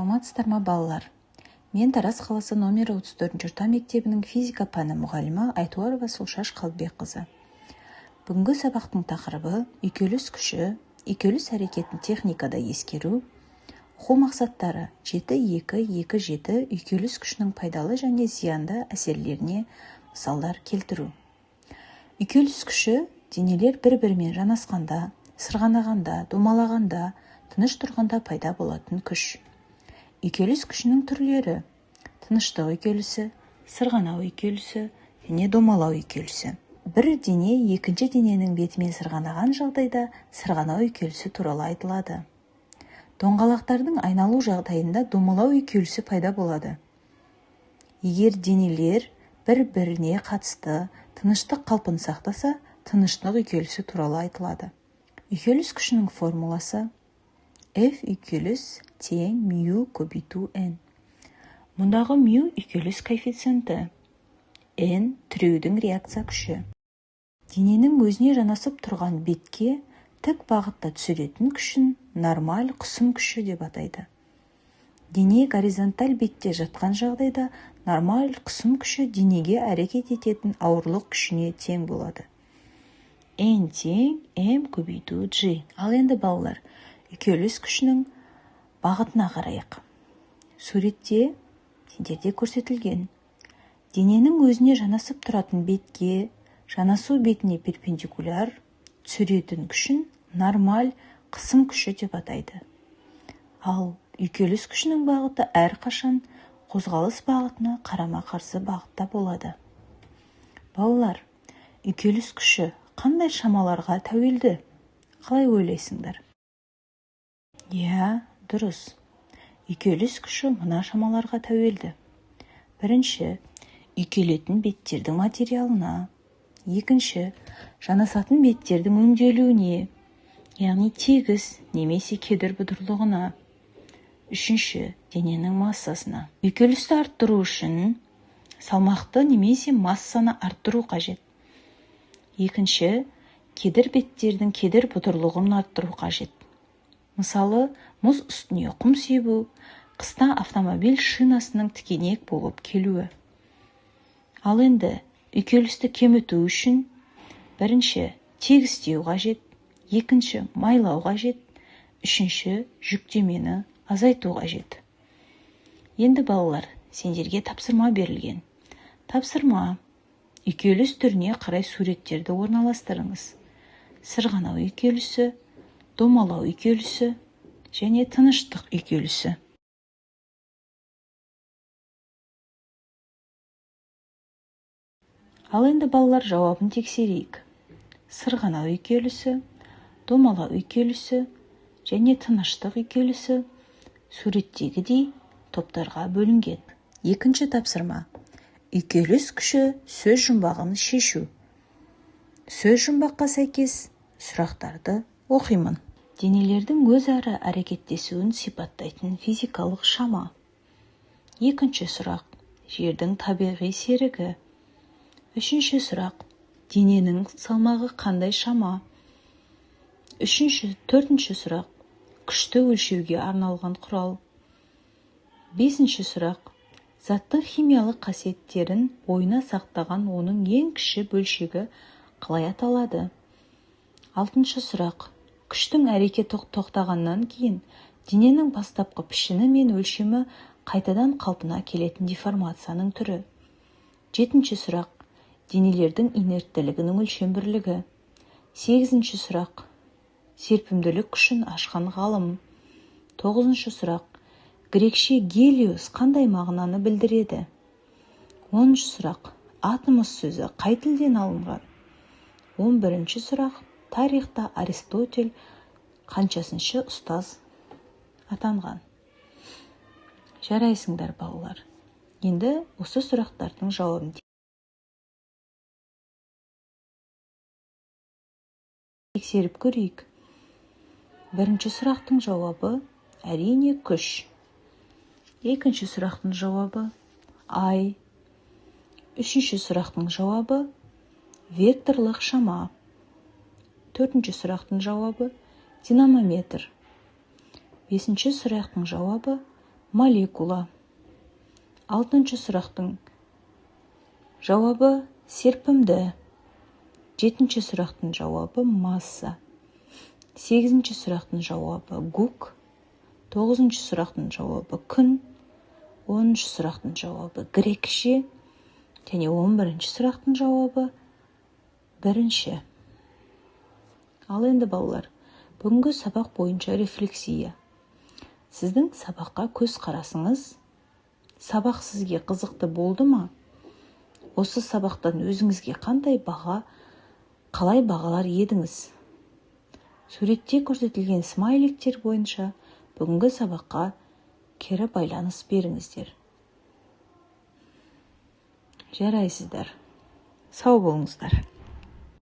Саламатсыздар ма балалар? Мен Тараз қаласы номер 34 орта мектебінің физика пәні мұғалімі Айтуарова Сұлшаш Қалбекқызы. Бүгінгі сабақтың тақырыбы үйкеліс күші, үйкеліс әрекетін техникада ескеру. Оқу мақсаттары 7-2-2-7 үйкеліс күшінің пайдалы және зиянды әсерлеріне мысалдар келтіру. Үйкеліс күші денелер бір-бірімен жанасқанда, сырғанағанда, домалағанда, тыныш тұрғанда пайда болатын күш. Үйкеліс күшінің түрлері: тыныштық үйкелісі, сырғанау үйкелісі және домалау үйкелісі. Бір дене екінші дененің бетімен сырғанаған жағдайда сырғанау үйкелісі туралы айтылады. Доңғалақтардың айналу жағдайында домалау үйкелісі пайда болады. Егер денелер бір-біріне қатысты тыныштық қалпын сақтаса, тыныштық үйкелісі туралы айтылады. Үйкеліс күшінің формуласы: F үйкеліс тең мю көбейту n. Мұндағы мю үйкеліс коэффициенті, n тіреудің реакция күші. Дененің өзіне жанасып тұрған бетке тік бағытта түсіретін күшін нормаль қысым күші деп атайды. Дене горизонталь бетте жатқан жағдайда нормаль қысым күші денеге әрекет ететін ауырлық күшіне тең болады. N тең m көбейту g. Ал енді балалар, үйкеліс күшінің бағытына қарайық. Суретте сендерде көрсетілген. Дененің өзіне жанасып тұратын бетке жанасу бетіне перпендикуляр түсіретін күшін нормаль қысым күші деп атайды. Ал үйкеліс күшінің бағыты әрқашан қозғалыс бағытына қарама-қарсы бағытта болады. Балалар, үйкеліс күші қандай шамаларға тәуелді? Қалай ойлайсыңдар? Дұрыс. Үйкеліс күші мына шамаларға тәуелді. Бірінші, үйкелетін беттердің материалына. Екінші, жанасатын беттердің өңделуіне, яғни тегіс немесе кедір бұдырлығына. Үшінші, дененің массасына. Үйкелісті арттыру үшін салмақты немесе массаны арттыру қажет. Екінші, кедір беттердің кедір бұдырлығын арттыру қажет. Мысалы, мұз үстіне құм себу, қыста автомобиль шинасының тікенек болып келуі. Ал енді үйкелісті кеміту үшін бірінші, тегістеу қажет, екінші, майлау қажет, үшінші, жүктемені азайту қажет. Енді балалар, сендерге тапсырма берілген. Тапсырма: үйкеліс түріне қарай суреттерді орналастырыңыз. Сырғанау үйкелісі, домалау үйкелісі және тыныштық үйкелісі. Ал енді балалар, жауабын тексерейік. Сырғанау үйкелісі, домалау үйкелісі және тыныштық үйкелісі суреттегідей топтарға бөлінген. Екінші тапсырма: үйкеліс күші сөз жұмбағын шешу. Сөз жұмбаққа сәйкес сұрақтарды оқимын. Денелердің өзара әрекеттесуін сипаттайтын физикалық шама. Екінші сұрақ: жердің табиғи серігі. Үшінші сұрақ: дененің салмағы қандай шама? Төртінші сұрақ: күшті өлшеуге арналған құрал. Бесінші сұрақ: заттың химиялық қасиеттерін бойына сақтаған оның ең кіші бөлшегі қалай аталады? Алтыншы сұрақ: күштің әрекеті тоқтағаннан кейін дененің бастапқы пішіні мен өлшемі қайтадан қалпына келетін деформацияның түрі. Жетінші сұрақ: денелердің инерттілігінің өлшем бірлігі. Сегізінші сұрақ: серпімділік күшін ашқан ғалым. Тоғызыншы сұрақ: грекше гелиос қандай мағынаны білдіреді? 10-шы сұрақ: атомос сөзі қай тілден алынған? 11-ші сұрақ: тарихта Аристотель қаншасыншы ұстаз атанған? Жарайсыңдар балалар. Енді осы сұрақтардың жауабын тексеріп көрейік. Бірінші сұрақтың жауабы әрине күш. Екінші сұрақтың жауабы ай. Үшінші сұрақтың жауабы векторлық шама. Төртінші сұрақтың жауабы динамометр. Бесінші сұрақтың жауабы молекула. 6-шы сұрақтың жауабы серпімді. 7-ші сұрақтың жауабы масса. 8-ші сұрақтың жауабы гук. 9-ші сұрақтың жауабы күн. 10-ші сұрақтың жауабы грекше. Және 11-ші сұрақтың жауабы бірінші. Ал енді балалар, бүгінгі сабақ бойынша рефлексия. Сіздің сабаққа көз қарасыңыз, сабақ сізге қызықты болды ма? Осы сабақтан өзіңізге қандай баға, қалай бағалар едіңіз? Суретте көрсетілген смайликтер бойынша бүгінгі сабаққа кері байланыс беріңіздер. Жарайсыздар. Сау болыңыздар.